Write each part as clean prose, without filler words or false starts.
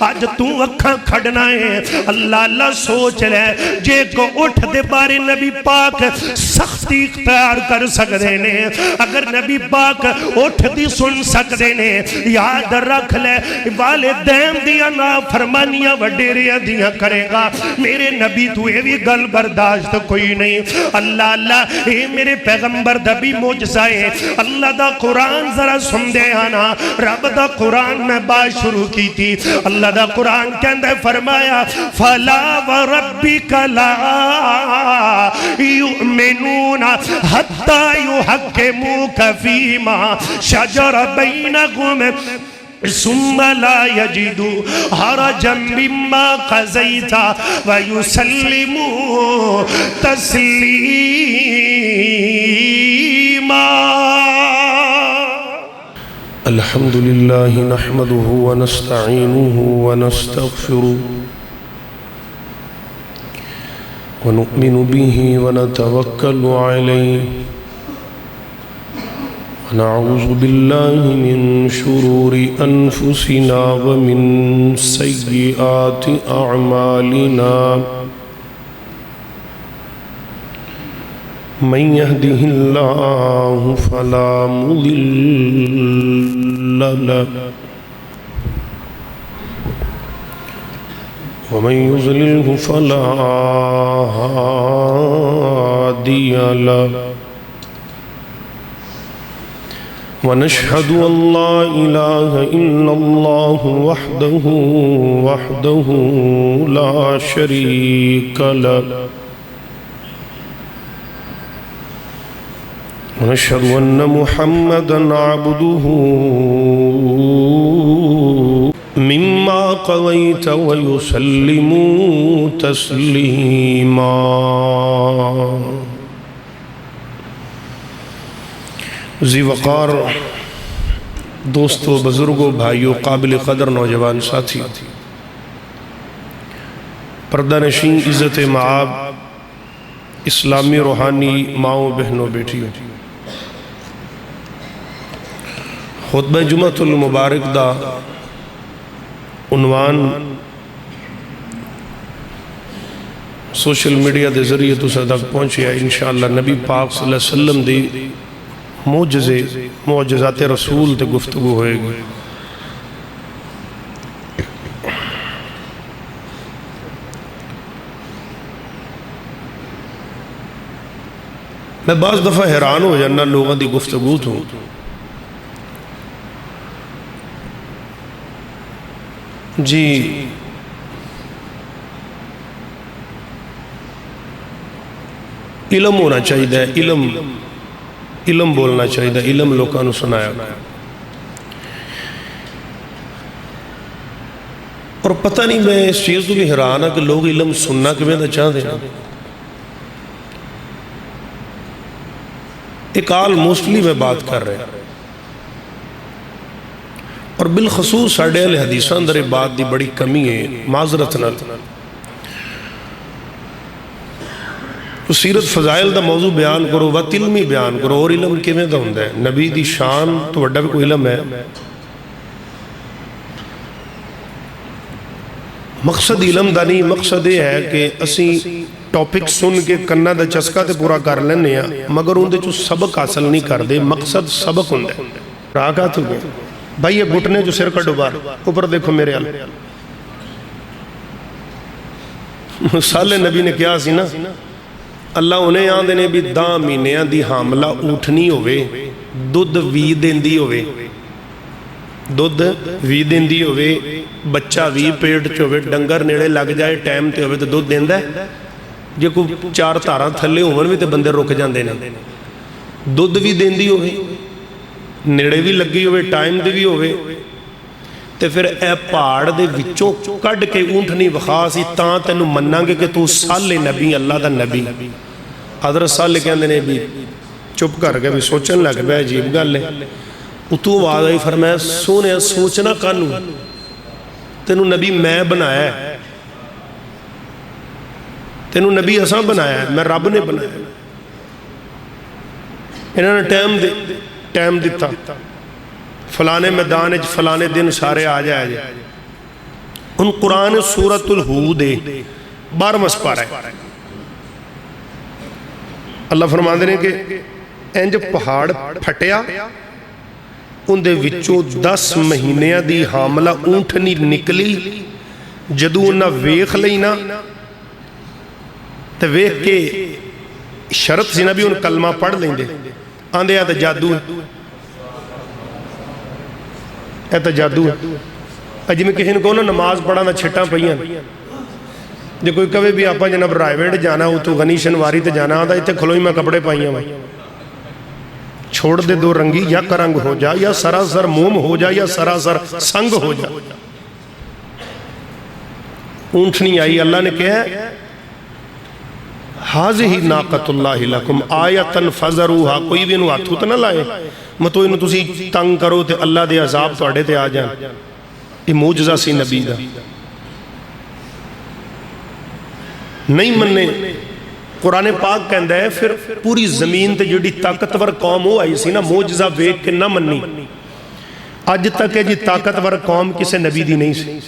آج تو اکھاں کھڑنا ہے اللہ اللہ سوچ لے جے کو اٹھ دے بارے نبی پاک سختی اختیار کر سکتے نے اگر نبی پاک اٹھ دی سن سکتے نے یاد رکھ لے والدین دیا نافرمانیاں وڈیریاں دیا کرے گا میرے نبی تو یہ بھی گل برداشت کوئی نہیں اللہ اللہ اے میرے پیغمبر دا بھی معجزہ ہے اللہ دا قرآن ذرا سن دے آنا رب دا قرآن میں بات شروع کی تھی اللہ دا قرآن کے اندر فرمایا فلا وربک لا یؤمنون حتی یحکموک فیما شجر بینکم ثم لا يجدوا حرجا مما قضيت ويسلموا تسليما الحمد لله نحمده ونستعينه ونستغفره ونؤمن به ونتوكل عليه ونعوذ بالله من شرور أنفسنا ومن سيئات أعمالنا من يهده الله فلا مضل له ومن يضلله فلا هادي له ونشهد أن لا إله إلا الله وحده لا شريك له ونشهد أن محمدًا عبده مما قضيت ويسلم تسليما ذی وقار دوستو بزرگوں بھائیوں قابل قدر نوجوان ساتھی پردہ نشین عزت معاب اسلامی روحانی ماؤں بہنوں بیٹھیوں خطبہ جمعۃ المبارک دا عنوان سوشل میڈیا دے ذریعے تو صدق پہنچیا انشاءاللہ نبی پاک صلی اللہ علیہ وسلم دی معجزات رسول تے گفتگو ہوئے گی میں بعض دفعہ حیران ہو جانا لوگوں دی گفتگو تو جی علم ہونا چاہیے علم بولنا چاہیے علم لوگوں نے سنایا اور پتہ نہیں میں اس چیز کو بھی حیران ہوں کہ لوگ علم سننا کیوں نہ چاہتے ہیں ایک آل موسٹلی میں بات کر رہے ہیں اور بالخصوص ساڑھے اہل حدیثاں اندر بات دی بڑی کمی ہے معذرت نال سیرت فضائل دا موضوع بیان کرو وقت علمی بیان کرو اور علم کیویں دا ہوندا ہے نبی دی شان تو وڈا بھی کوئی علم ہے مقصد علم دا نہیں مقصد یہ ہے کہ اسی ٹاپک سن کے کنہ دا چسکا تے پورا کر لینے ہیں مگر ان دے جو سبق حاصل نہیں کر دے مقصد سبق ہوندا ہے راکا تو گئے بھائی یہ گھٹنے جو سر کا ڈوبار اوپر دیکھو میرے حال سالے نبی نے کیا سی نا اللہ انہیں آن دینے بھی داں مہینیاں دی حاملہ اٹھنی ہوئے دودھ وی دیندی ہوئے دودھ وی دیندی ہوئے بچہ وی پیٹ چوئے ڈنگر نیڑے لگ جائے ٹائم تے ہوئے تو دودھ دیندہ ہے جے کو 4 تاراں تھلے ہوئے بھی تے بندے رک جان دینے دودھ وی دیندی ہوئے نیڑے بھی لگی ہوئے ٹائم دے بھی ہوئے تے پھر اے پہاڑ دے وچوں کڈ کے اونٹنی وخاسی تاں تینو مناں گے کہ تو سالے نبی اللہ دا نبی حضرت سالے کہندے نے بھی چپ کر گئے بھی سوچن لگ بے عجیب گل ہے اتو آواز آئی فرمایا سونے سوچنا کانو تینو نبی میں بنایا ہے تینو نبی اساں بنایا ہے میں رب نے بنایا ہے انہوں نے ٹائم دیتا فلانے میدان فلانے دن سارے آ جائے ان قرآن سورۃ الہود 12واں سپارہ ہے. اللہ فرماندے نے کہ انج پہاڑ پھٹیا اندے وچوں 10 مہینیاں دی حاملہ اونٹنی نکلی. جدوں انہاں ویکھ لئی نا تے ویکھ کے شرط سی نا بھی ان کلمہ پڑھ لیں دے آندے تے جادو ہے اے تے جادو ہے. اج میں کسی نے کہو نا نماز پڑھانا چھٹاں پئیاں جے کوئی کہے بھی آپا جناب رائیوینڈ جانا ہو تو غنی شنواری تے جانا آدھا اتنے کھلوئی میں کپڑے پائیاں میں چھوڑ دے دو رنگی یا کرنگ ہو جا یا سراسر موم ہو جا یا سراسر سنگ ہو جا. اونٹنی آئی اللہ نے کہا حاضی ناقت اللہ لکم آیتن فضروہا. کوئی بھی انہوں ہاتھو تو نہ لائے مطو انہوں تسی تنگ کرو تے اللہ دے عذاب تو اڑے تے آ جائیں. یہ موجزہ سی نبی دا نہیں مننے. قرآن پاک کہندہ ہے پھر پوری زمین تے جڑی طاقتور قوم ہو آئی سی نا موجزہ ویک کے نہ مننی. آج تک ہے جی طاقتور قوم کسے نبی دی نہیں سی.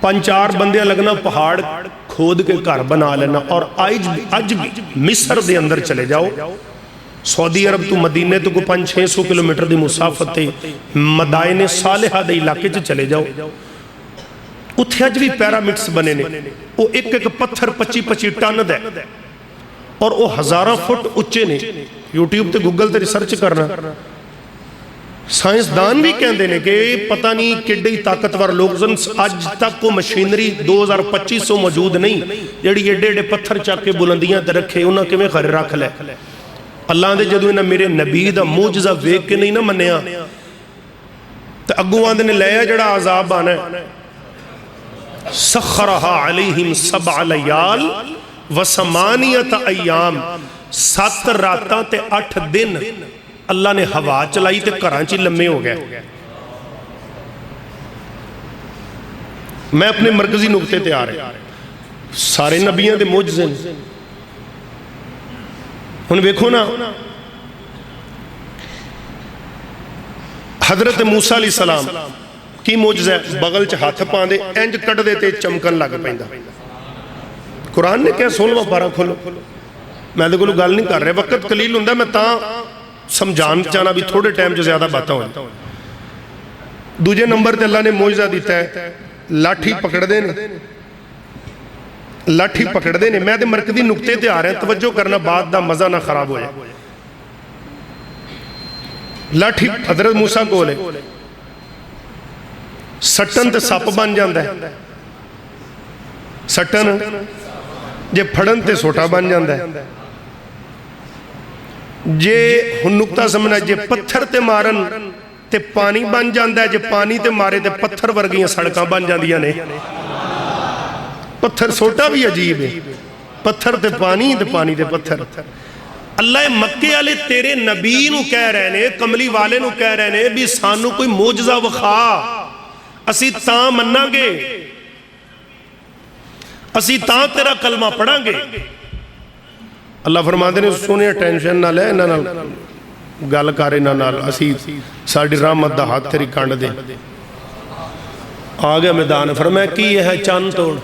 5-4 بندے لگنا پہاڑ کھود کے گھر بنا لینا. اور آج بھی مصر دے اندر چلے جاؤ سعودی عرب تو مدینے تو کو 500-600 کلومیٹر دی مسافت تے مدائن صالحہ دے علاقے چ چلے جاؤ اتھے اج بھی پیرامڈز بنے نے. وہ ایک ایک پتھر 25-25 ٹن دے اور وہ 1000 فٹ اچھے نے. یوٹیوب تے گوگل تے ریسرچ کرنا سائنسدان بھی کہندے نے کہ پتہ نہیں کڈی طاقتور لوگ سن. اج تک کو مشینری 2025 موجود نہیں جڑی ایڈے ایڈے پتھر چاک کے بلندیاں تے رکھے انہاں کیویں خر رکھ لے. اللہ دے جدوں انہاں میرے نبی دا معجزہ ویکھ کے نہیں نہ منیا تے اگوں آندے نے لیا جڑا عذاب آنا ہے. سخرها علیہم 7 لیال و 8 ایام 7 راتاں تے 8 دن اللہ نے ہوا چلائی تے کراچی لمے ہو گئے. میں اپنے مرکزی نقطے تے آ رہے سارے نبیوں دے معجزے ہن ویکھو نا حضرت موسیٰ علیہ السلام کی معجزہ ہے بغل چ ہاتھ پاندے انج کٹ دے تے چمکن لگ پیندا. قرآن نے کہا 16واں پارہ کھولو. میں دے کولوں گل نہیں کر رہا وقت قلیل ہوندا میں تاں سمجھان چاہنا بھی تھوڑے ٹائم جو زیادہ باتاں ہوئی. دوجے نمبر تے اللہ نے معجزہ دیتا ہے لاٹھی پکڑ دے نے لاٹھی پکڑ دے نے. میں دے مرکزی نقطے تے آ رہے ہیں توجہ کرنا بات دا مزہ نہ خراب ہو جائے. لاٹھی حضرت موسیٰ کو لے سٹن تے سپ بن جاندہ ہے سٹن جے پھڑن تے سوٹا بن جاندہ ہے. جے ہن نکتہ سمجھنا جے پتھر تے مارن تے پانی بن جاندہ ہے جے پانی تے مارے تے پتھر ورگیاں سڑکاں بن جاندیاں نے. پتھر سوٹا بھی عجیب ہے پتھر تے پانی تے پتھر. اللہ مکے والے تیرے نبی نو کہہ رہے نے کملی والے نو کہہ رہے نے بھی سانو کوئی معجزہ وخا اسی تاں مننا گے اسی تاں تیرا کلمہ پڑھاں گے. اللہ فرماتے نے سونے ٹینشن نہ لے نہ گل کرے نہ نال اسی ساڈی رحمت دا ہاتھ تیری کانڈ دے. آ گیا میدان فرمایا کی ہے چاند توڑ.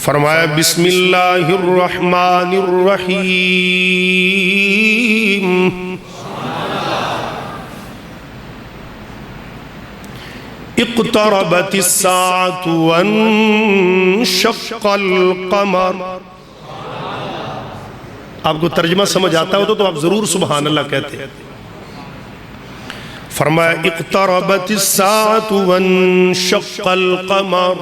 فرمایا بسم اللہ الرحمن الرحیم اقتربت الساعة وانشق القمر. آپ کو ترجمہ سمجھ آتا ہو تو آپ ضرور سبحان اللہ کہتے ہیں. فرمایا اقتربت الساعة وانشق القمر.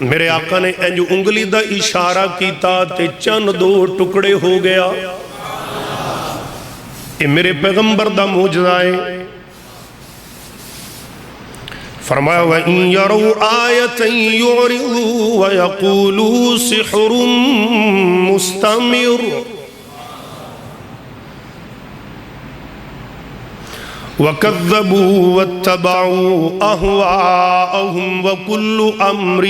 میرے آقا نے جو انگلی دا اشارہ کیتا تے چند 2 ٹکڑے ہو گیا. یہ میرے پیغمبر دا معجزہ ہے. فرمایا وَإِن يَرَوْا آيَةً يُعْرِضُوا وَيَقُولُوا سِحْرٌ مُسْتَمِرٌ وَكَذَّبُوا وَاتَّبَعُوا أَهْوَاءَهُمْ وَكُلُّ أَمْرٍ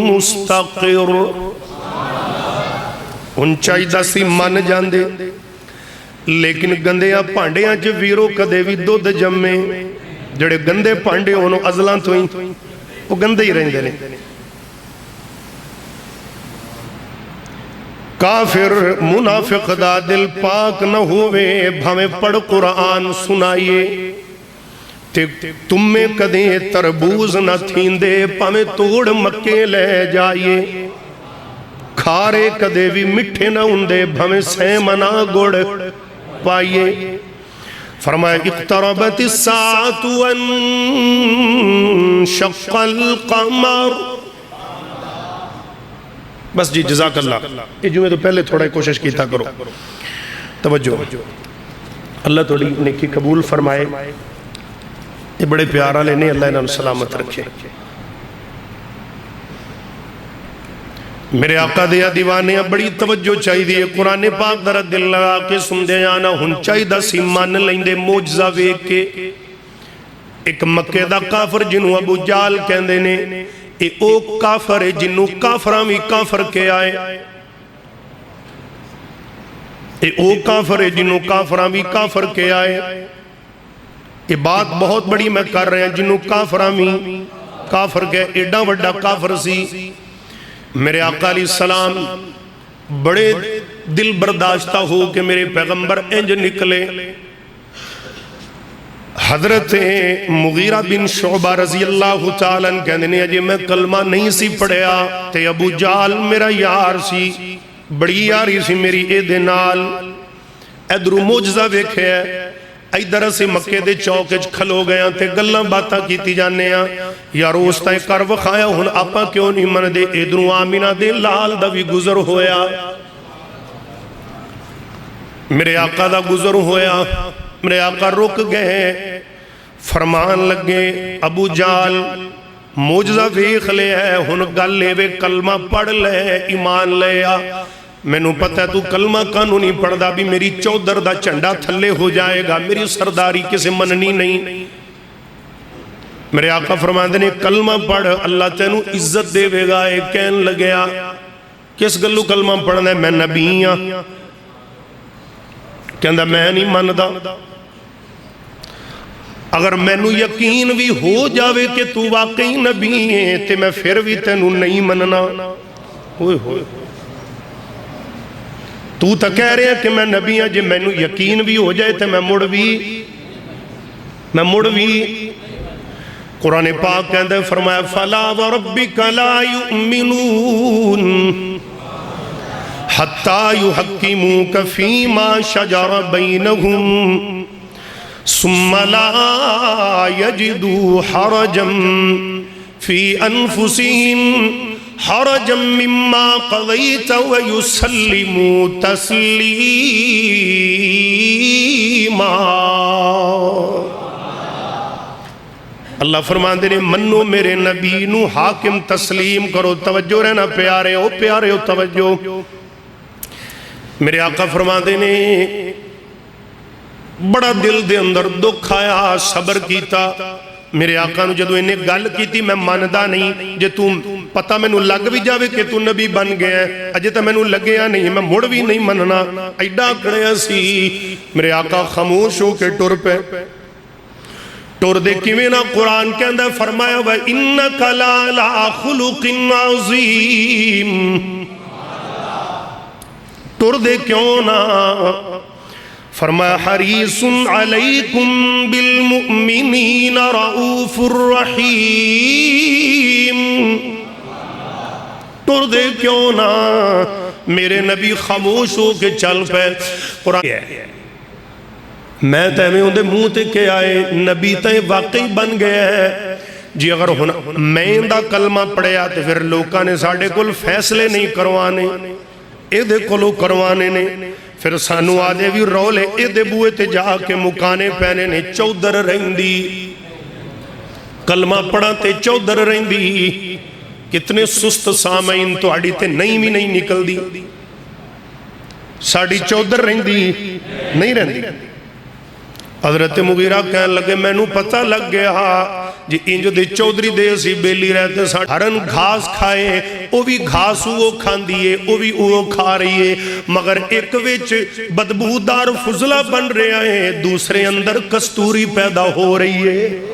مُسْتَقِرٌ. ان چاہیدہ سی من جان دے لیکن گندیاں پانڈیاں چ ویرو کدے بھی دودھ جمے جڑے گندے پانڈے انہوں ازلاں تو ہی وہ گندے ہی رہندے نے کافر منافق دا دل پاک نہ ہوئے بھامیں پڑھ قرآن سنائیے تے تم میں کدیں تربوز نہ تھیندے پامیں توڑ مکے لے جائیے کھارے کدے بھی مٹھے نہ ہوندے بھامیں سیمنا گوڑ پائیے فرمایا اقتربت الساعت وانشق القمر بس جی جزاک اللہ یہ جو میں تو پہلے تھوڑا کوشش کیتا کرو توجہ اللہ تھوڑی نیکی قبول فرمائے یہ بڑے پیارا لینے اللہ انہوں سلامت رکھے میرے آقا دیا دیوانے بڑی توجہ چاہی دی قرآن پاک در دل لگا کے سن دے آنا ہن چاہی دا سیمان لیندے موجزہ ویک کے ایک مکہ دا کافر جنہوں ابو جال کہندے نے اے او کافر ہے جنہوں کافران بھی کافر کے آئے اے او کافر ہے جنہوں کافران بھی کافر کے آئے یہ بات بہت بڑی میں کر رہے ہیں جنہوں کافران بھی کافر کے ایڈا وڈا کافر سی میرے آقا علیہ السلام بڑے دل برداشتہ ہو کہ میرے پیغمبر انج نکلے حضرت مغیرہ بن شعبہ رضی اللہ تعالیٰ کہنے نے اجے میں کلمہ نہیں سی پڑھیا تے ابو جال میرا یار سی بڑی یاری سی میری اے دنال ادرو موجزہ ویکھے ایدر سے مکے دے چوکج کھلو گیا تے گلہ باتا کیتی جانے ہیں یا روستا کر وخایا ہن آپا کیوں نہیں من دے ادرو آمینہ دے لال دا بھی گزر ہویا میرے آقا دا گزر ہویا میرے آقا رک گئے فرمان لگے ابو جال موجزہ ویخ لے ہے ہن گل لے وے کلمہ پڑھ لے ایمان لے آ میں نو پتہ ہے تو کلمہ قانونی پڑھ دا بھی میری چودر دا چنڈا تھلے ہو جائے گا میری سرداری کسے مننی نہیں میرے آقا فرماندے نے کلمہ پڑھ اللہ تینو عزت دے وے گا ایک کہن لگیا کس گلو کلمہ پڑھنا ہے میں نبی ہاں کہندہ میں نہیں مندہ اگر میں نو یقین بھی ہو جاوے کہ تو واقعی نبی ہے تے میں پھر بھی تینو نہیں مننا ہوئے ہوئے تو تا کہہ رہے ہیں کہ میں نبی ہوں جے میں نو یقین بھی ہو جائے تے میں مڑ بھی قرآن پاک کہندے فرمایا فَلَا وَرَبِّكَ لَا يُؤْمِنُونَ حَتَّى يُحَكِّمُوكَ فِي مَا شَجَرَ بَيْنَهُمْ ثُمَّ لَا يَجِدُوا حَرَجًا فِي أَنفُسِهِمْ حَرَجًا مِمَّا قَضَيْتَ وَيُسَلِّمُوا تَسْلِيمًا اللہ فرماندے نے منو میرے نبی نو حاکم تسلیم کرو توجہ رہنا پیارے ہو توجہ میرے آقا فرماندے نے بڑا دل دے اندر دکھ آیا صبر کیتا میرے آقا نو جدو انہیں گل کیتی میں ماندہ نہیں جے تم پتہ میں نو لگ بھی جاوے کہ تو نبی بن گیا ہے اجے تا میں نو لگیا نہیں میں مڑ بھی نہیں مننا ایڈا کڑیا سی میرے آقا خاموش ہو کے ٹر پہ ٹور دے کیویں نہ قرآن کے اندر فرمایا وَإِنَّكَ لَعَلَىٰ خُلُقٍ عَظِيمٍ ٹور دے کیوں نہ فرمایا حریص علیکم بالمؤمنین رؤوف الرحیم ٹور دے کیوں نہ میرے نبی خاموش ہو کے چل پہ قرآن میں تیمیں اندے منہ تے کے آئے نبی تے واقعی بن گئے ہے جی اگر میں اندہ کلمہ پڑھے آتے پھر لوکاں نے ساڑھے کل فیصلے نہیں کروانے اے دے کلو کروانے نے پھر سانو آدھے بھی رولے اے دے بوئے تے جا کے مکانے پہنے نے چودر رہندی کلمہ پڑھا تے چودر رہندی کتنے سست سامعین تو آڑی تے نہیں بھی نہیں نکل دی ساڑھی چودر رہندی نہیں رہندی حضرت مغیرہ کہنے لگے مینوں پتہ لگ گیا جی انج دے چودھری دے سی بیلی رہتے سا ہرن گھاس کھائے او بھی گھاس وہ کھان دیئے او بھی وہ کھا رہی ہے مگر ایک وچ بدبودار فضلہ بن رہے ہیں دوسرے اندر کستوری پیدا ہو رہی ہے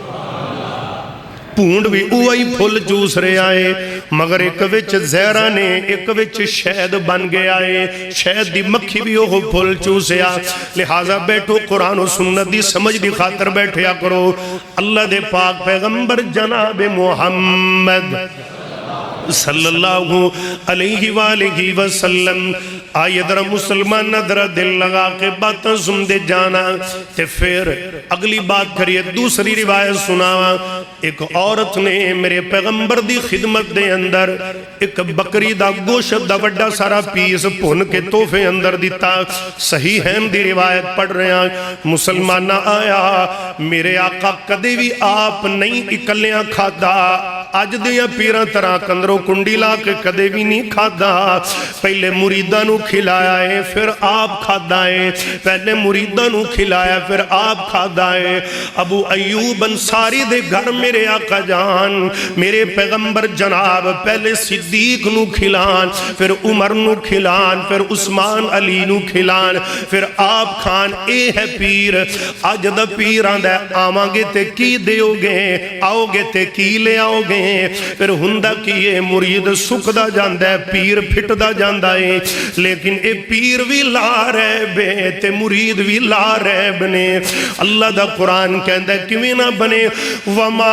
پونڈ بھی اوہی پھل چوس رہے آئے مگر ایک وچ زہرہ نے ایک وچ شہد بن گیا ہے شہد دی مکھی بھی اوہ پھل چوسیا لہٰذا بیٹھو قرآن و سنت دی سمجھ دی خاطر بیٹھیا کرو اللہ دے پاک پیغمبر جناب محمد صلی اللہ علیہ وآلہ وسلم آئیے در مسلمان ندر دل لگا کے باتاں سن دے جانا تے پھر اگلی بات کریے دوسری روایت سناوا ایک عورت نے میرے پیغمبر دی خدمت دے اندر ایک بکری دا گوشت دا وڈا سارا پیس پھن کے توفے اندر دیتا صحیح ہے دی روایت پڑھ رہے ہیں مسلمانہ آیا میرے آقا کدے بھی آپ نہیں اکلیاں کھادا آج دیا پیران طرح کندروں کنڈی لا کے کدے بھی نہیں کھادا پہلے مریدانوں کھلایا ہے پھر آپ کھادا ہے پہلے مریدانوں کھلایا پھر آپ کھادا ہے ابو ایوب انصاری دے گھر میرے آقا جان میرے پیغمبر جناب پہلے صدیق نو کھلان پھر عمر نو کھلان پھر عثمان علی نو کھلان پھر آپ کھان اے ہے پیر آج دا پیران دے آمانگے تے کی دیو گے آؤ گے تے کی لے آؤ گے پھر ہندہ کیے مرید سکدہ جاندہ ہے پیر پھٹدہ جاندہ ہے لیکن اے پیر بھی لا رہے تے مرید بھی لا رہے بنے اللہ دا قرآن کہندہ ہے کیویں نہ بنے وما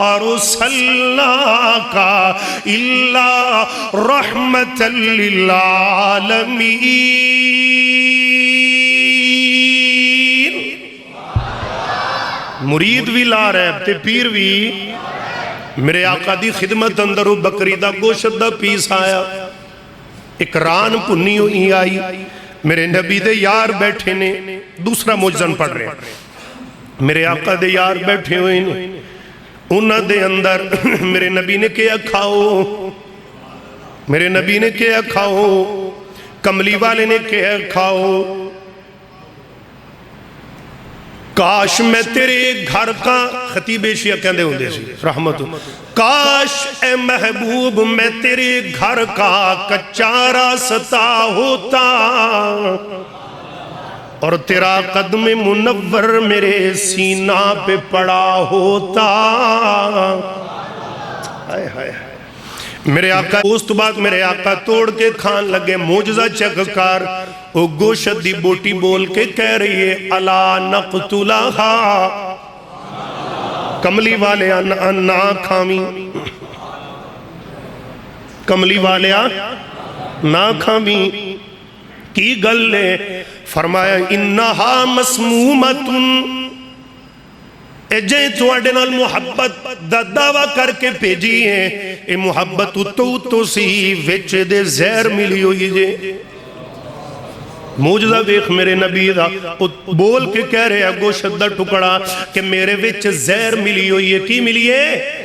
أرسلناك إلا رحمة للعالمين مرید بھی لا رہے تے پیر بھی میرے آقا دی خدمت اندر بکری دا گوشت دا پیس آیا ایک ران پنی ہوئی آئی میرے نبی دے یار بیٹھے نے دوسرا موجزن پڑھ رہے ہیں میرے آقا دے یار بیٹھے ہوئے نے انہ دے اندر میرے نبی نے کیا کھاؤ میرے نبی نے کیا کھاؤ کملی والے نے کیا کھاؤ کاش میں تیرے گھر کا خطیب شیعہ کہندے ہوندے سی رحمت کاش اے محبوب میں تیرے گھر کا کچا راستہ ہوتا اور تیرا قدم منور میرے سینہ پہ پڑا ہوتا ہائے ہائے میرے آقا اس تو بعد میرے آقا توڑ کے کھان لگے موجزہ چککار وہ گوشت دی بوٹی بول کے کہہ رہی ہے الا نقتلہا کملی والے نا کھامی کملی والے نا کھامی کی گل لے فرمایا انہا مسمومتن جائیں تو اڈے نال محبت دا دعویٰ کر کے پیجی ہے اے محبت تو سی وچ دے زہر ملی ہوئی جے موجزہ دیکھ میرے نبی دا بول کے کہہ رہے ہیں گوشت دا ٹکڑا کہ میرے وچ زہر ملی ہوئی ہے کی ملی ہے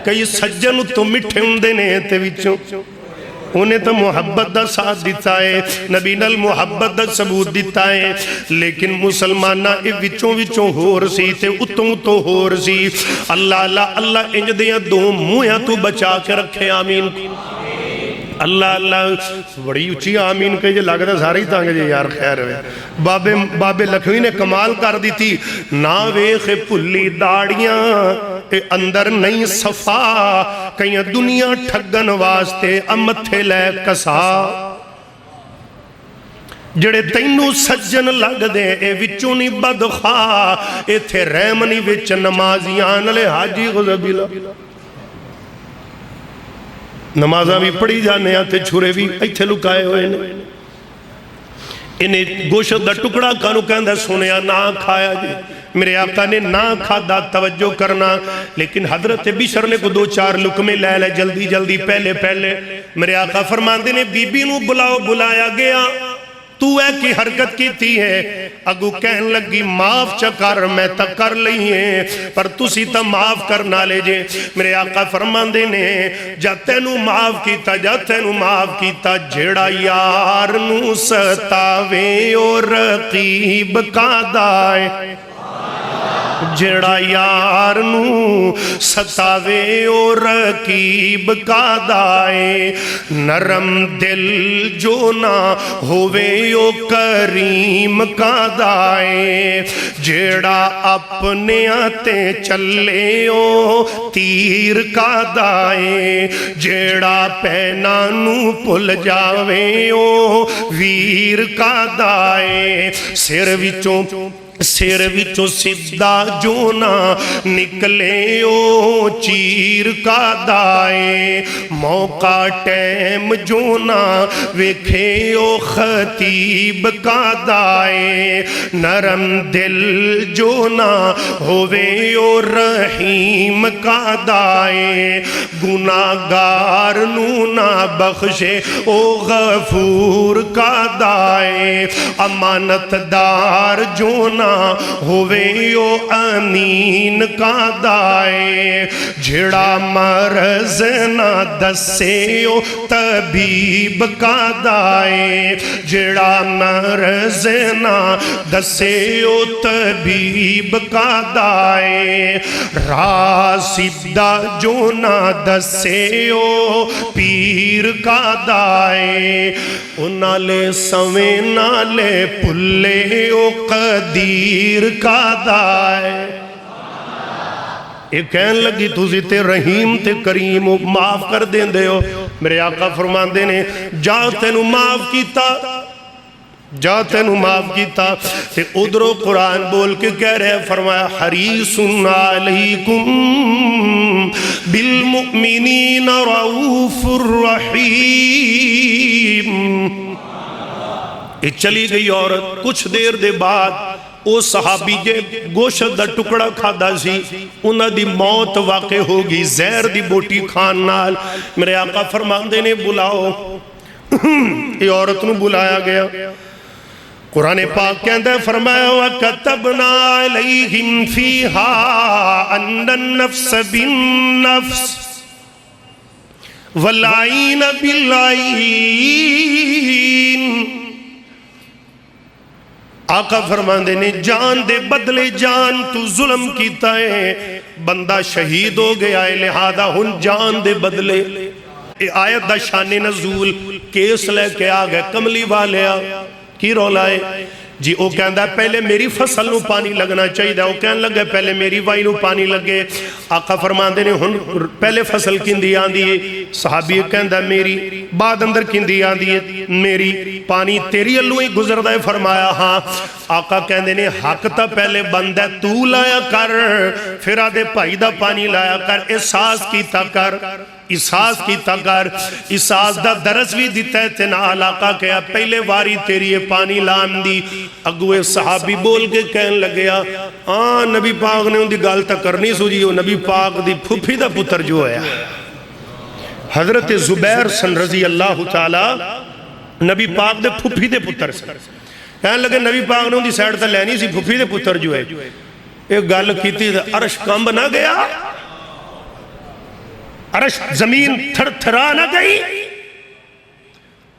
کئی سجن تو مٹھے ہوندے نے تے وچوں انہیں تو محبت دا ساتھ دیتا ہے نبی نال محبت دا ثبوت دیتا ہے لیکن مسلمانہ اے وچوں وچوں ہو رسی تے اتوں تو ہو رسی اللہ انج دیاں دو مویاں تو بچا کے رکھے آمین اللہ بڑی اچھی آمین کہ یہ لگتا سارے ہی تانگے جی یار خیر ہوئے بابے لکھوی نے کمال کر دی تھی ناویخ پلی داڑیاں اندر نہیں صفا کہیں دنیا ٹھگن واسطے امتھے لے کسا جڑے تینوں سجن لگ دے اے وچوں نہیں بدخواہ اے تھے ریمنی وچ نمازیان لے حاجی غزبیلہ نمازاں بھی پڑھی جانے آتے چھوڑے بھی ایتھے لکائے ہوئے انہیں گوشت دا ٹکڑا کانو کہندہ سنیا نہ کھایا جی میرے آقا نے نہ کھادا توجہ کرنا لیکن حضرت بشر نے کو دو چار لکمے لے لے جلدی پہلے میرے آقا فرماندے نے بی بی نو بلایا گیا تو ہے کی حرکت کیتی ہے اگو کہن لگی معاف چکر میں تا کر لئیے پر تسی تا معاف کرنا لے جے میرے آقا فرمان دینے جا تینو معاف کیتا جیڑا یار نو ستاوے اور رقیب کا دائے جڑا یار نو ستاوے اور رقیب کا دائے نرم دل جو نہ ہووے او کریم کا دائے جڑا اپنے آتے چلے او تیر کا دائے جڑا پینا نو پل جاوے او ویر کا دائے سر وچوں سدھا جو نہ نکلے او چیر کا دائے موقع ٹیم جو نہ وکھے او خطیب کا دائے نرم دل جو نہ ہووے او رحیم کا دائے گناہگار نو نہ بخشے او غفور کا دائے امانت دار جو نہ ہووے او امین کا دائے جڑا مرض نہ دسے او طبیب کا دائے جڑا مرض نہ دسے او طبیب کا دائے راسدہ جو نہ دسے او پیر کا دائے انالے سویں نالے پلے او قدیر کا دائے ایک کہن لگی تُسی تے رحیم تے کریم معاف کر دیں دے ہو میرے آقا فرمان دینے جا تینو معاف کیتا تے ادھرو قرآن بول کے کہہ رہے فرمایا حریص علیکم بالمؤمنین رؤوف الرحیم چلی گئی عورت کچھ دیر دے بعد او صحابی جے گوشت دا ٹکڑا کھادا سی انہاں دی موت واقع ہوگی زہر دی بوٹی کھان نال میرے آقا فرمان دینے بلاؤ یہ عورت نو بلایا گیا قرآن پاک کہندہ فرمایا وَكَتَبْنَا عَلَيْهِمْ فِيهَا أَنَّ النَّفْسَ بِالنَّفْسِ وَالْعَيْنَ بِالْعَيْنِ آقا فرمان دینے جان دے بدلے جان تو ظلم کیتا ہے بندہ شہید ہو گیا ہے لہذا ہن جان دے بدلے آیت دا شان نزول کیس لے کے آگئے کملی والے کی رولائے جی او کہندہ ہے پہلے میری فصل نو پانی لگنا چاہیے او کہن لگے پہلے میری وائی نو پانی لگے آقا فرمان دینے پہلے فصل کندی آن دیئے صحابی کہندہ میری بعد اندر کندی آن دیئے میری پانی تیری اللہ ہی گزر دائے فرمایا ہاں آقا کہندے نے حق تا پہلے بندہ تو لایا کر پھر آدھے پائی دا پانی لایا کر احساس کیتا کر احساس دا درس بھی دیتا ہے تینا علاقہ کیا پہلے واری تیری پانی لام دی اگوے صحابی بول کے کہن لگیا نبی پاک نے ان دی گالتا کرنی سو جی نبی پاک دی پھوپھی دا پتر جو ہے حضرت زبیر سن رضی اللہ تعالی نبی پاک دے پھوپھی دے پتر سن کہن لگے نبی پاک نے ان دی سیڑ تا لینی سی پھوپھی دے پتر جو ہے ایک گال کیتی عرش کمب نہ گیا عرش زمین تھر تھرا نہ گئی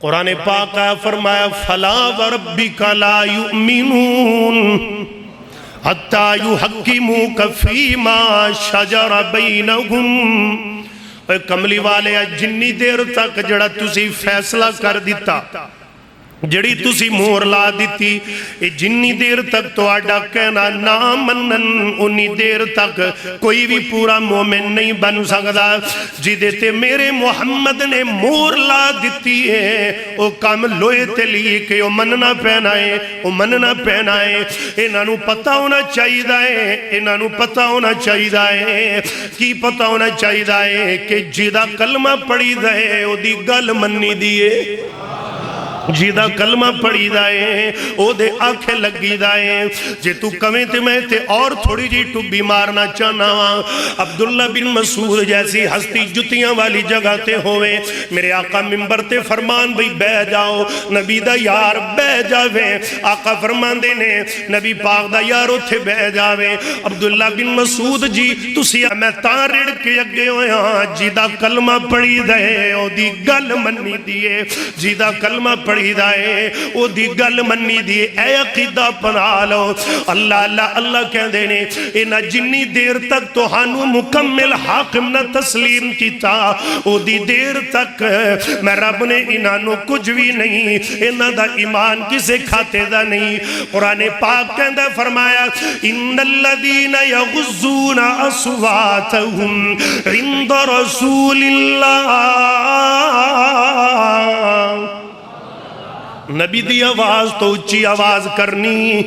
قرآن پاک آیا فرمایا فَلَا وَرَبِّكَ لَا يُؤْمِنُونَ حَتَّى يُحَكِّمُوكَ فِي مَا شَجَرَ بَيْنَهُمْ اے کملی والے جنی دیر تک جڑا تسی فیصلہ کر دیتا جڑی تسی مور لا دیتی جنی دیر تک تو آڈا کہنا نا منن انی دیر تک کوئی بھی پورا مومن نہیں بن سکتا جی دیتے میرے محمد نے مور لا دیتی ہے او کام لوئے تے لیے کہ او مننا پہنائے انہاں نو پتہ ہونا چاہیے کی پتہ ہونا چاہیے کہ جیدہ کلمہ پڑی دے او دی گل منی دیئے جیدہ کلمہ پڑھی دائے او دے آنکھیں لگی دائے جے تو کمیں تے میں تے اور تھوڑی جی تو بیمار نہ چاہنا وہاں عبداللہ بن مسعود جیسی ہستی جتیاں والی جگہ تے ہوئے میرے آقا ممبر تے فرمان بھئی بہ جاؤ نبی دا یار بہ جاوے آقا فرمان دینے نبی پاک دا یار اتھے بہ جاوے عبداللہ بن مسعود جی تسی میں تارڑ کے اگے ہوئے ہاں جیدہ کلمہ پڑھی دائے او دی گل منی دیئے جیدہ کلمہ پڑھی دائے او دی گل منی دیئے اے عقیدہ بنا لو اللہ اللہ اللہ کہہ دینے اینا جنی دیر تک تو ہانو مکمل حاکم نہ تسلیم کیتا او دی دیر تک میں رب نے انانو کچھ بھی نہیں اینا دا ایمان کسے کھاتے دا نہیں قرآن پاک کہندہ فرمایا ان الذین یغضون اصواتهم عند رسول اللہ نبی دی آواز تو اچھی آواز کرنی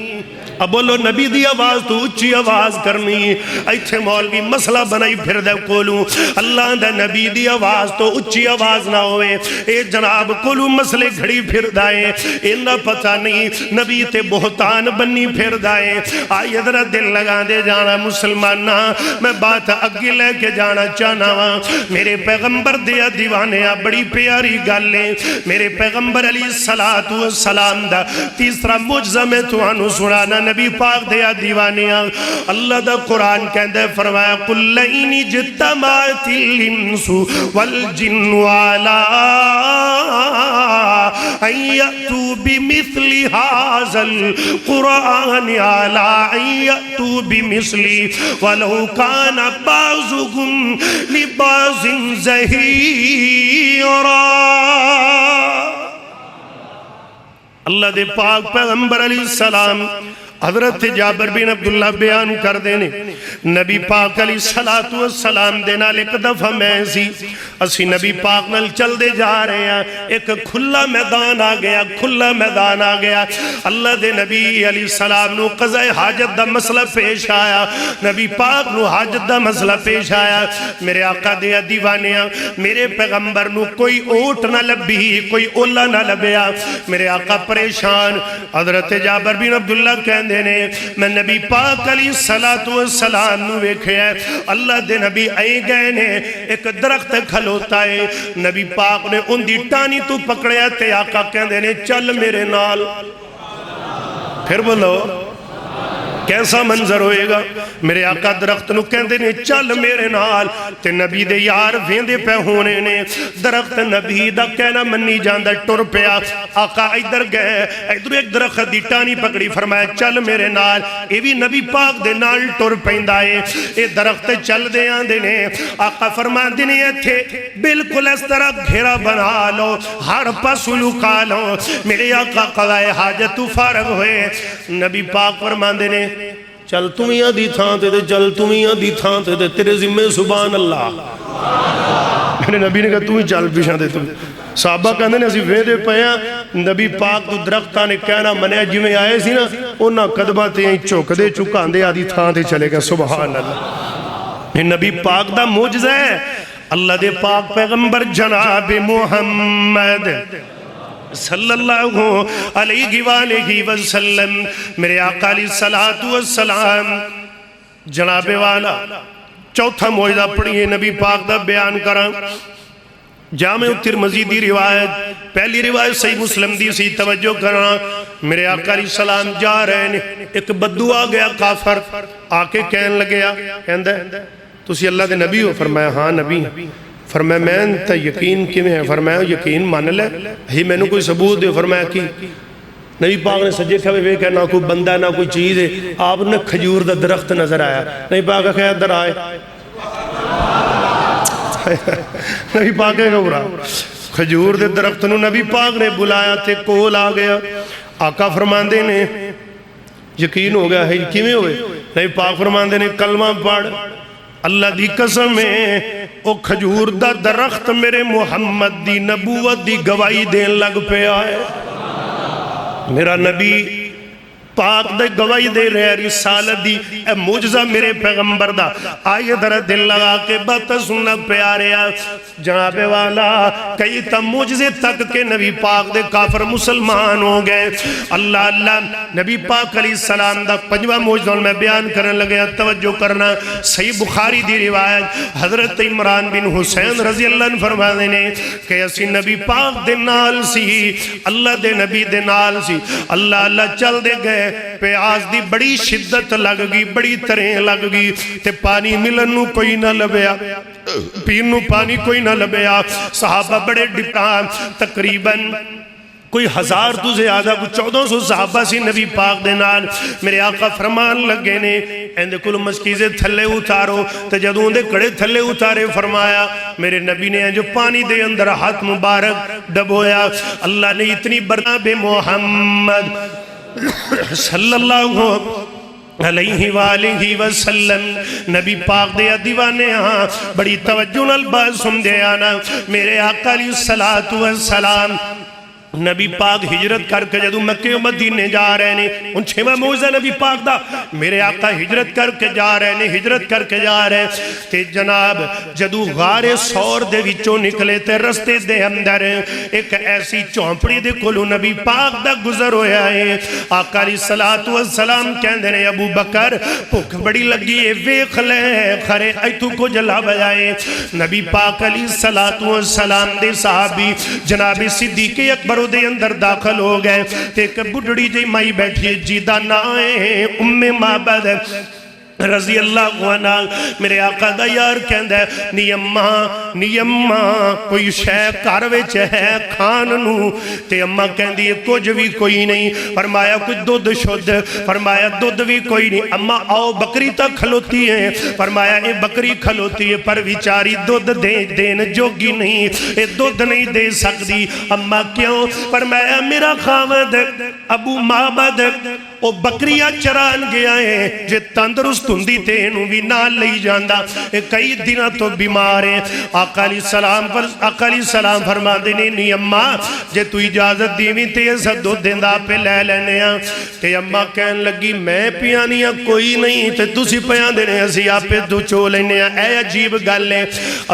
اب بولو نبی دی آواز تو اچھی آواز کرنی ایتھے مولوی مسئلہ بنائی پھر دے کولوں اللہ دے نبی دی آواز تو اچھی آواز نہ ہوئے اے جناب کولوں مسئلے گھڑی پھر دائے انہا پتہ نہیں نبی تے بہتان بنی پھر دائے آئی ادھر دل لگا دے جانا مسلمانہ میں بات اگی لے کے جانا چاہنا ہاں میرے پیغمبر دیا دیوانیا بڑی پیاری گالیں میرے پیغمبر علیہ السلام دا تیسرا مجزہ میں تو آنو سنانا نبی پاک دیا دیوانیاں اللہ دا قرآن کہندے فرمایا قُلْ لَئِنِ اجْتَمَعَتِ الْإِنسُ وَالْجِنُّ عَلَىٰ أَن يَأْتُوا بِمِثْلِ هَٰذَا الْقُرْآنِ عَلَىٰ أَن يَأْتُوا بِمِثْلِهِ وَلَوْ كَانَ بَعْضُهُمْ لِبَعْضٍ ظَهِيرًا اللہ دے پاک پیغمبر علیہ السلام حضرت جابر بن عبداللہ بیان کر دینے نبی پاک علیہ السلام دینا ایک دفعہ میں سی اسی نبی پاک نل چل دے جا رہے ہیں ایک کھلا میدان آ گیا اللہ دے نبی علیہ السلام نو قضاء حاجت دا مسئلہ پیش آیا نبی پاک نو حاجت دا مسئلہ پیش آیا میرے آقا دیا دیوانیاں میرے پیغمبر نو کوئی اوٹ نہ لبی کوئی اولا نہ لبیا میرے آقا پریشان حضرت جابر بن عبداللہ کہنے میں نبی پاک علیہ السلام نو ویکھے اللہ دے نبی آئے گئے نے ایک درخت کھلوتا ہے نبی پاک نے ان دی ٹانی تو پکڑیا تے آقا کہندے نے چل میرے نال پھر بولو کیسا منظر ہوئے گا میرے آقا درخت نو کہندے نے چل میرے نال تے نبی دے یار ویندے پہ ہونے نے درخت نبی دا کہنا منی جاندہ ٹر پیا آقا ادھر گئے ادھر ایک درخت دی ٹانی پکڑی فرمایا چل میرے نال اے بھی نبی پاک دے نال ٹر پیندائے اے درخت چل دے آندے نے آقا فرما دینے تھے بالکل اس طرح گھیرا بنا لو ہر پاسو لکا لو میرے آقا قضاء حاجت فارغ ہوئے نبی پاک فرما دینے چل تمہیں آدھی تھانتے دے چل تمہیں آدھی تھانتے دے تیرے ذمہ سبحان اللہ میرے نبی نے کہا تمہیں چل پیشاں دے تم صحابہ کہنے نے اسی ویدے پہیاں نبی پاک تو درختہ نے کہنا منیا جی میں آئے سی نا انہاں قدبہ تے ہیں چوک دے چکا اندے آدھی تھانتے چلے گا سبحان اللہ یہ نبی پاک دا موجزہ ہے اللہ دے پاک پیغمبر جناب محمد صلی اللہ علیہ وآلہ وسلم میرے آقا علیہ السلام جناب والا چوتھا موجزہ پڑھئے نبی پاک دا بیان کرا جامع ترمذی دی روایت پہلی روایت صحیح مسلم دی سی توجہ کرنا میرے آقا علیہ السلام جا رہے ہیں ایک بدو آ گیا کافر آکے کہن لگیا کہندہ تسی اللہ دے نبی ہو فرمایا ہاں نبی فرمایا میں تا یقین کی میں فرمایا یقین مان لے ہی میں نے کوئی ثبوت دے فرمایا کی نبی پاک نے سجے کھوے وے کہ نہ کوئی بندہ نہ کوئی چیز ہے آپ نے کھجور دا درخت نظر آیا نبی پاک کہا ادھر آئے نبی پاک کہا گورا کھجور دے درخت نو نبی پاک نے بلایا تے کول آ گیا آقا فرماندے نے یقین ہو گیا ہے کیویں ہوئے نبی پاک فرماندے نے کلمہ پڑھ اللہ دی قسم ہے او کھجور دا درخت میرے محمد دی نبوت دی گواہی دین لگ پہ آئے میرا نبی پاک دے گواہی دے رہے رسالت دی اے معجزہ میرے پیغمبر دا آئیے ذرا دل لگا کے بات سننا پیارے جناب والا کئی تا معجزے تک کے نبی پاک دے کافر مسلمان ہو گئے اللہ اللہ نبی پاک علیہ السلام دا پنجواں معجزہ میں بیان کرنے لگے توجہ کرنا صحیح بخاری دی روایت حضرت عمران بن حسین رضی اللہ عنہ فرما دینے کہ اسی نبی پاک دے نال سی اللہ دے نبی دے نال سی اللہ اللہ چل دے گئے پیاز دی بڑی شدت لگ گئی بڑی ترین لگ گئی تے پانی ملن نو کوئی نہ لبیا پین نو پانی کوئی نہ لبیا صحابہ بڑے ڈپٹان تقریباً کوئی 1000 تو زیادہ کوئی 1400 صحابہ سی نبی پاک دے نال میرے آقا فرمان لگے نے اندے کل مشکیزے تھلے اتارو تو جدوں دے کڑے تھلے اتارے فرمایا میرے نبی نے جو پانی دے اندر ہاتھ مبارک ڈبویا اللہ نے اتنی برناب محمد صلی اللہ علیہ وآلہ وسلم نبی پاک دے دیوانے ہاں بڑی توجہ الباز سن دے آنا میرے آقا علیہ السلام نبی پاک ہجرت کر کے جدو مکہ و مدینے جا رہے نے ان چھویں معجزہ نبی پاک دا میرے آقا ہجرت کر کے جا رہے نے ہجرت کر کے جا رہے تے جناب جدو غار سور دے وچوں نکلے تے رستے دے اندر ایک ایسی چونپڑی دے کولو نبی پاک دا گزر ہویا ہے آقا علیہ السلام کہندے نے ابو بکر بھوک بڑی لگی ہے ویکھ لے خرے ایتو کو جلا بجائے نبی پاک علیہ السلام دے صحابی جناب صدیق اکبر دے اندر داخل ہو گئے تے ایک بڑھڑی جی مائی بیٹھی جیدہ نائے ام معبد رضی اللہ عنہ میرے آقا دا یار کہندہ ہے نی اماں کوئی شے کار وچ ہے کھان نو تے اماں کہندی ہے کچھ بھی کوئی نہیں فرمایا کوئی دودھ شد فرمایا دودھ بھی کوئی نہیں اماں آؤ بکری تک کھلوتی ہے فرمایا اے بکری کھلوتی ہے پر بیچاری دودھ دین جوگی نہیں اے دودھ نہیں دے سکتی اماں کیوں فرمایا میرا خامد ابو معبد او بکریاں چران گیا ہے جے تندرست ہندی تے انہوں بھی نال لئی جاندہ کئی دنہ تو بیمار ہیں آقا علیہ السلام فرما دینے نی اماں جے تو اجازت دیویں تے ایسا دو دندہ پہ لے لینے ہیں تے اماں کہن لگی میں پیانیاں کوئی نہیں تے تسی پیان دینے اسی آپ پہ دو چو لینے ہیں اے عجیب گل ہے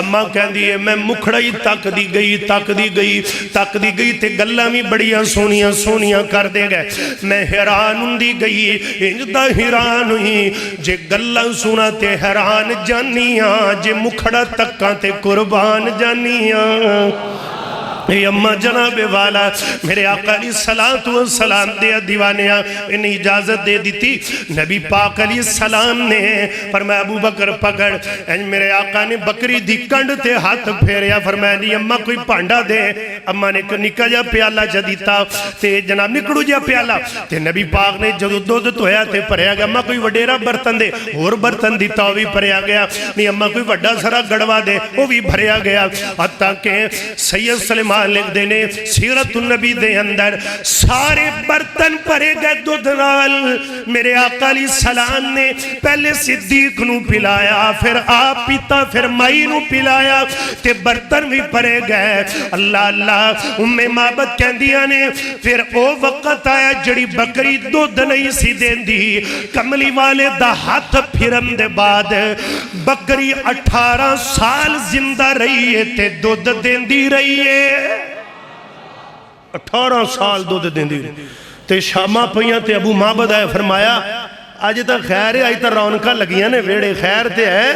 اماں کہن دیئے میں مکھڑائی تک دی گئی تے گلہ میں بڑیاں سونیاں کر دے گئے میں حیران دی گئی انجدہ حیران ہوئی جے گلہ سنا تے حیران جانیاں جے مکھڑا تکاں تے قربان جانیاں اے اماں جناب والا میرے آقا علیہ السلام دے دیوانیاں انہیں اجازت دے دیتی نبی پاک علیہ السلام نے فرمایا ابو بکر پکڑ میرے آقا نے بکری دی کنڈ تے ہاتھ پھیریا فرمایا نہیں اماں کوئی پانڈا دے اماں نے نکا جا پیالہ جدیتا تے جناب نکڑو جا پیالہ تے نبی پاک نے جدو دودھ تویا تے پریا گیا اماں کوئی وڈیرا برتن دے اور برتن دیتا وہ بھی پریا گیا نہیں اماں کوئی وڈا سرا گڑوا دے وہ بھی بھریا گیا حتیٰ کہ سید سلیمان لکھ دینے سیرت النبی دے اندر سارے برتن پرے گئے دودھ نال میرے آقا علیہ السلام نے پہلے صدیق نو پلایا پھر آپ پیتا پھر مائی نو پلایا تے برتن بھی پرے گئے اللہ اللہ ام معبد کہندیاں نے پھر او وقت آیا جڑی بکری دودھ نہیں سی دین دی کملی والے دا ہاتھ پھرم دے بعد بکری 18 سال زندہ رہی ہے تے دودھ دین دی رہی ہے 18 سال دودھ دین دی تے شامہ پہیاں تے ابو معبد آئے فرمایا آج تا خیر ہے آج تا رونکا لگیاں نے ویڑے خیر تے ہے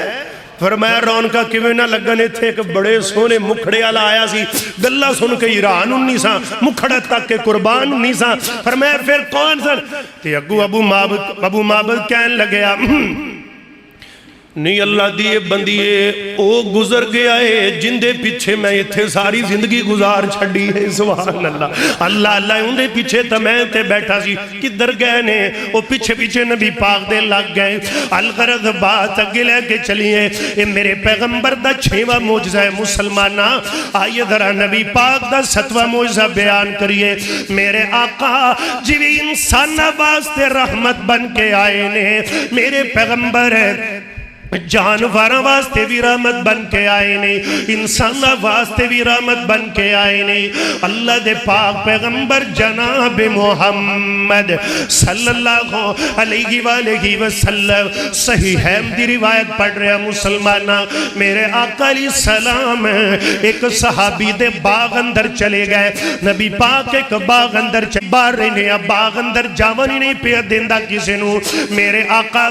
فرمایا رونکا کیویں نہ لگنے تھے ایک بڑے سونے مکھڑے والا آیا سی گلہ سن کے ایران 19 مکھڑا تک کے قربان 19 فرمایا پھر کون سن تے ابو معبد کہن لگیا نہیں اللہ دیئے بندیے او گزر گیا ہے جن دے پیچھے میں اتھے ساری زندگی گزار چھڑی ہے سبحان اللہ اللہ ان دے پیچھے تا میں تے بیٹھا سی کدھر گئے نے او پیچھے نبی پاک دے لگ گئے الغرض بات اگلے کے چلیے اے میرے پیغمبر دا 6واں معجزہ مسلمانہ آئیے ذرا نبی پاک دا 7واں معجزہ بیان کریے میرے آقا جوی انسان واسطے رحمت بن کے آئے نے میرے پیغمبر جانوراں واسطے بھی رحمت بن کے آئے نے، انساناں واسطے بھی رحمت بن کے آئے نے۔ اللہ دے پاک پیغمبر جناب محمد صلی اللہ علیہ وآلہ وسلم صحیحین دی روایت پڑھ رہے ہیں مسلمانہ، میرے آقا علیہ السلام ایک صحابی دے باغ اندر چلے گئے۔ نبی پاک ایک باغ اندر باہر رہنے، باغ اندر جاون ہی نہیں پیا دیندہ کسی نو۔ میرے آقا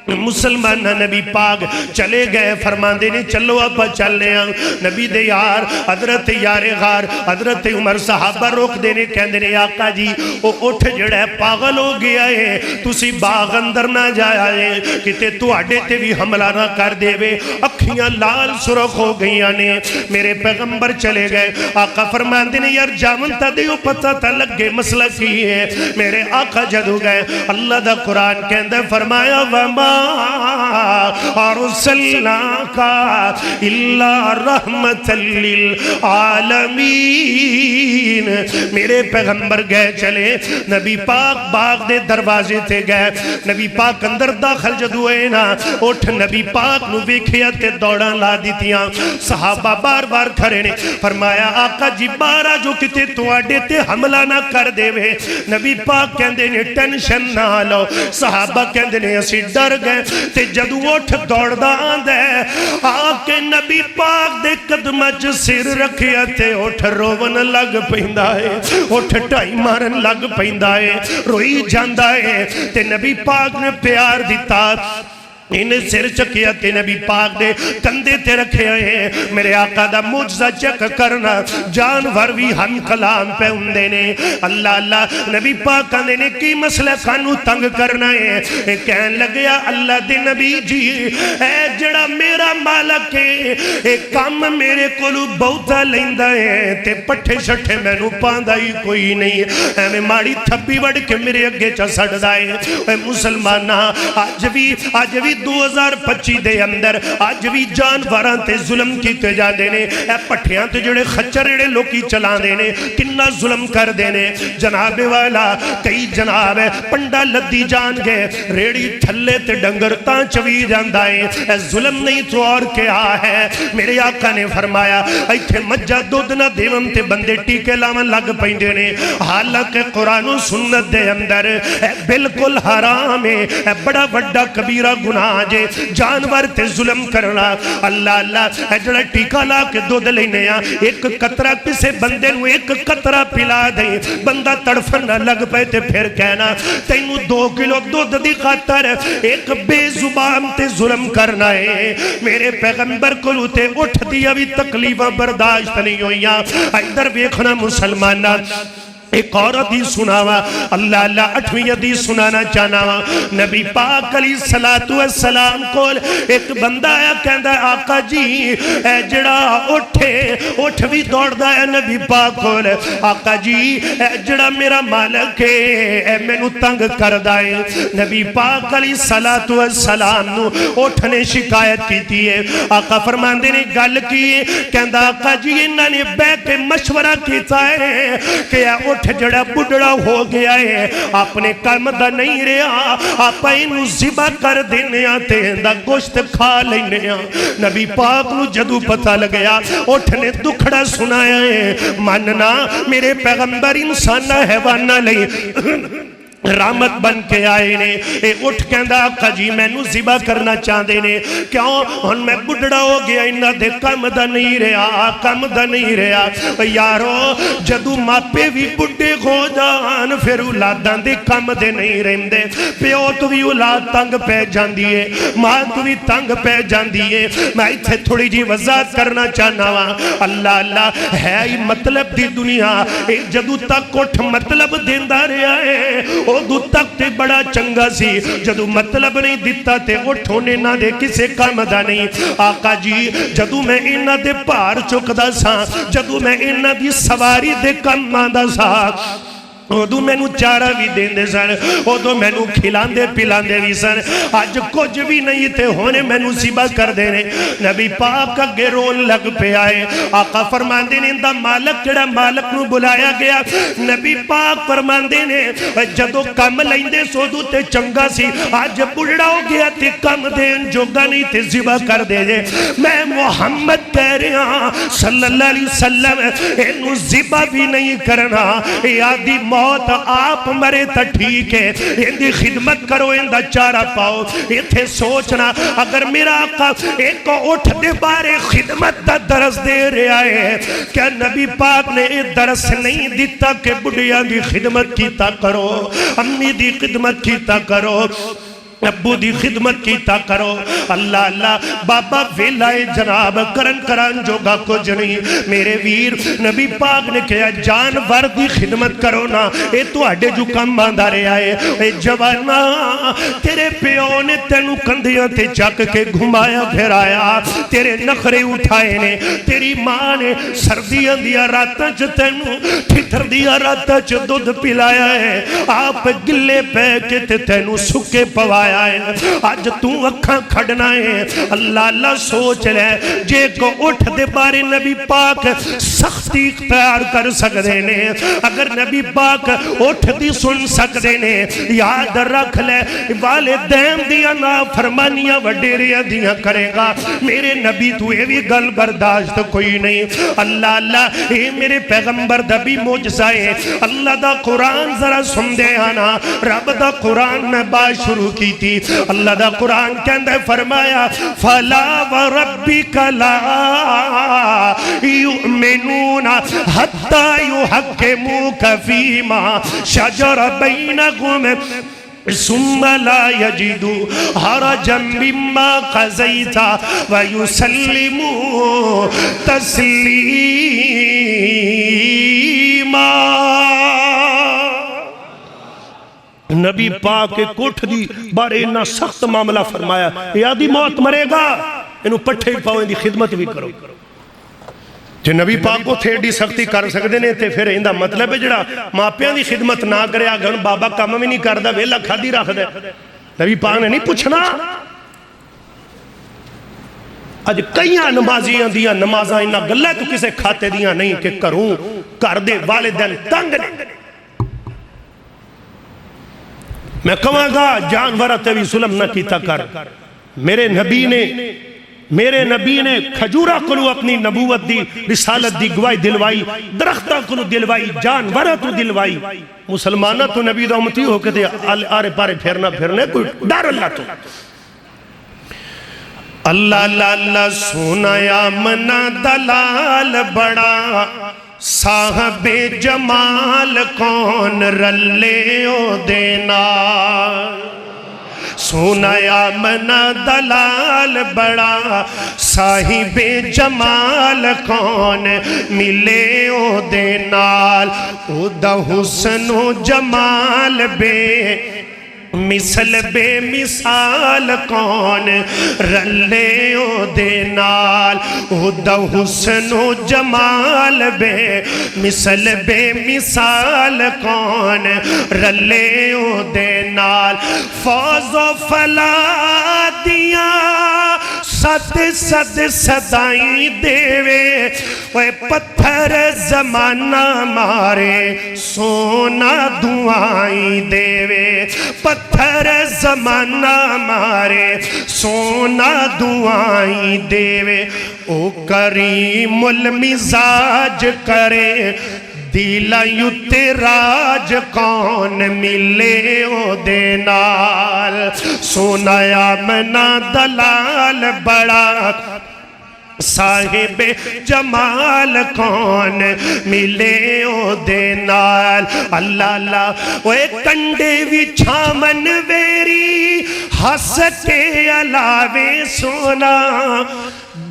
مسلمان نبی پاک چلے گئے، فرماندے نے چلو اب چلنے ہیں۔ نبی دے یار حضرت یار غار حضرت عمر صحابہ روک دینے، کہندے نے آقا جی وہ اٹھ جڑا ہے پاگل ہو گیا ہے، تسی باغ اندر نہ جایا ہے کتے تو آڈے تے بھی حملہ نہ کر دے وے، اکھیاں لال سرخ ہو گئیاں نے۔ میرے پیغمبر چلے گئے، آقا فرماندے نے یار جامن تا دیو پتہ تا لگے مسئلہ کی ہے۔ میرے آقا جدو گئے، اللہ دا قرآن کہندے فرمایا وما ارسلناک الا رحمت للعالمین۔ میرے پیغمبر گئے چلے، نبی پاک باغ دے دروازے تے گئے، نبی پاک اندر داخل جدو ہے نا، اٹھ نبی پاک نو ویکھیا تے دوڑاں لا دیتیاں۔ صحابہ بار بار کھڑے نے، فرمایا آقا جی بارا جو کتے تواڈے تے حملہ نہ کر دے وے۔ نبی پاک کہندے نے ٹینشن نہ لو، صحابہ کہندے نے اسی ڈر گئے تے جدو اٹھ دوڑ دا آندے آکے نبی پاک دے قدمچ سر رکھیا تے اٹھ روون لگ پہندہ ہے، اٹھ ٹائی مارن لگ پہندہ ہے، روئی جاندہ ہے تے نبی پاک نے پیار دیتا، انہیں سر چکیا تے نبی پاک دے کندے تے رکھے ہیں۔ میرے آقا دا معجزہ چک کرنا، جانور بھی ہم کلام پہ اندے نے۔ اللہ اللہ نبی پاک اندے نے کی مسئلہ کانو تنگ کرنا ہے، کہن لگیا اللہ دے نبی جی اے جڑا میرا مالک ہے، ایک کام میرے کولو بہتا لیندہ ہے تے پٹھے شٹھے میں نو پاندہ ہی کوئی نہیں، میں ماڑی تھپی وڑ کے میرے اگے چا سڑ دائے۔ اے مسلمانہ آج بھی 2025 دے اندر آج بھی جانوراں تے ظلم کیتے جا دینے، اے پٹھیاں تے جڑے خچرڑے لوکی چلان دینے، کنہ ظلم کر دینے۔ جناب والا کئی جناب پنڈا لدی جان گئے، ریڑی تھلے تے ڈنگر تاں چوی جاندائیں، اے ظلم نہیں تو اور کیا ہے۔ میرے آقا نے فرمایا ایتھے مجھا دودھ نہ دیون تے بندے ٹیکے لاون لگ پہندے نے، حالانکہ قرآن و سنت دے اندر اے بالکل حرام ہے، اے بڑا بڑا کبیرہ گناہ جے جانور تے ظلم کرنا۔ اللہ اللہ جڑا ٹیکا لا کے دودھ لینے آ، ایک قطرہ کسے بندے نو ایک قطرہ پلا دیں، بندہ تڑفن نہ لگ پے تے پھر کہنا تینو 2 کلو دودھ دی خاطر ایک بے زبان تے ظلم کرنا ہے۔ میرے پیغمبر کو تے اٹھ دیا بھی تکلیفہ برداشت نہیں ہوئیاں۔ ادھر ویکھنا مسلمانہ ایک اور حدیث سناوا، اللہ اللہ 8ویں حدیث سنانا چاہنا وا۔ نبی پاک علیہ السلام کو ایک بندہ آیا کہندہ ہے آقا جی اے جڑا اٹھ بھی دوڑ دا ہے نبی پاک کو، آقا جی اے جڑا میرا مالک ہے اے میں نو تنگ کر دائے۔ نبی پاک علیہ السلام نو اٹھ نے شکایت کی تھی ہے، آقا فرماندے نے گل کی، کہندہ آقا جی انہاں نے بے کے مشورہ کیتا ہے کہ اٹھ جڑا بڑھڑا ہو گیا ہے، اپنے کام دا نہیں رہا، آپ انہوں ذبح کر دینے آتے ہیں دا گوشت کھا لینے آ۔ نبی پاک نو جدو پتہ لگیا اٹھ نے دکھڑا سنایا ہے، ماننا میرے پیغمبر انسان نہ حیوان نہ لئی رحمت بن کے آئے نے۔ اے اٹھ کہندہ آقا جی میں نو ذبح کرنا چاہتے نے، کیوں ہن میں بڑھڑا ہو گیا، انہاں دے کم دا نہیں رہا۔ یارو جدو ماپے بھی بڑھے ہو جان پھر اولاداں دے کم دے نہیں رہندے، پیو تو بھی اولاد تنگ پہ جاندی ہے، ماں تو بھی تنگ پہ جاندی ہے۔ میں ایتھے تھوڑی جی وضاحت کرنا چاہنا وا، اللہ اللہ ہے ہی مطلب دی دنیا، جدو تک اٹھ مطلب دیندہ رہا ہے دو تک تے بڑا چنگا سی، جدو مطلب نہیں دیتا تے اٹھونے نہ دے کسے کام دا نہیں۔ آقا جی جدو میں انہ دے پار چک دا سا، جدو میں انہ دی سواری دے کم دا سا، ادو مینو چارہ بھی دیندے سن ادو مینو کھلاندے پلاندے بھی سن اج کچھ بھی نہیں تے ہونے مینو ذبح کر دینے نبی پاک اگے رون لگ پہ آئے آقا فرماندے نے دا مالک کڑا مالک نو بلایا گیا نبی پاک فرماندے نے جدو کم لیندے سودو تے چنگا سی آج بڑھڑا ہو گیا تے کم دین جوگا نہیں تے ذبح کر دے جے میں محمد کہہ رہا صلی اللہ علیہ وسلم انو ذبح بھی نہیں کرنا یادی موت آپ مرے تا ٹھیک ہے ان دی خدمت کرو ان دا چارہ پاؤ اتھے سوچنا اگر میرا آقا ایک کو اٹھ دے بارے خدمت دا درس دے رہا ہے کیا نبی پاک نے ایک درس نہیں دیتا کہ بڑھیا دی خدمت کیتا کرو امی دی خدمت کیتا کرو ابو دی خدمت کیتا کرو اللہ اللہ بابا ویلائے جناب کرن کران جوگا کچھ نہیں میرے ویر نبی پاک نے کہا جانور دی خدمت کرو نا اے تو اڈے جو کم باندھا رہے آئے اے جوانا تیرے پیو نے تینو کندیاں تے چک کے گھمایا پھر آیا تیرے نخرے اٹھائے نے تیری ماں نے سردیاں دیا راتاں چ تینو ٹھٹر دیا راتاں چ دودھ پلایا ہے آپ گلے پہ کے تینو سکے پوایا آج تو اکھاں کھڑنا ہے اللہ اللہ سوچ لے جے کو اٹھ دے بارے نبی پاک سختی اختیار کر سکتے نے اگر نبی پاک اٹھ دی سن سکتے نے یاد رکھ لے والدین دیا نا فرمانیاں وڈیریاں دیا کرے گا میرے نبی تو یہ بھی گل برداشت کوئی نہیں اللہ اللہ اے میرے پیغمبر دا بھی معجزہ ہے اللہ دا قرآن ذرا سن دے آنا رب دا قرآن میں بات شروع کی تھی اللہ دا قرآن کے اندر فرمایا فَلَا وَرَبِّكَ لَا يُؤْمِنُونَ حَتَّى يُحَكِّمُوكَ فِي مَا شَجَرَ بَيْنَهُمْ ثُمَّ لَا يَجِدُوا حَرَجًا مِّمَّا قَضَيْتَ وَيُسَلِّمُوا تَسْلِيمًا نبی پاک کوٹھ دی بارے انہا سخت معاملہ فرمایا یادی موت مرے گا انہوں پٹھے پاؤں دی خدمت بھی کرو جو نبی پاک کو تھیڑی سختی کر سکتے نے تے پھر اندہ مطلب ہے جڑا ماپیاں دی خدمت نہ کرے آگے انہوں بابا کام میں نہیں کردہ ویلہ کھادی رکھ دے نبی پاک نے نہیں پوچھنا آج کئیاں نمازیاں دیاں نمازاں انہا گلہ تو کسے کھاتے دیاں نہیں کہ کروں کر دے والدین تنگ نے میں کہاں گا جانورہ تیوی ظلم نہ کیتا کر میرے نبی نے کھجورہ کلو اپنی نبوت دی رسالت دی گوائی دلوائی درختہ کلو دلوائی جانورہ تو دلوائی مسلمانہ تو نبی دا امتی ہو کہتے آرے پارے پھرنے کوئی ڈار اللہ تو اللہ اللہ اللہ سونا یا منا دلال بڑا صاحب جمال کون رلے او دینا سونا یا منا دلال بڑا صاحب جمال کون ملے او دینال او دا حسن و جمال بے مثل بے مثال کون رلے او دینال او دا حسن و جمال بے مثل بے مثال کون رلے او دینال فوز و فلا دیا ست ست صدائی دیوے وہ پتھر زمانہ مارے سونا دعائی دیوے پتھر زمانہ مارے سونا دعائی دیوے او کریم المزاج کرے دیلا یوتے راج کون ملے او دینال سونا یا منا دلال بڑا صاحب جمال کون ملے او دینال اللہ اللہ وہ کنڈے وی چھامن ویری ہس کے علاوے سونا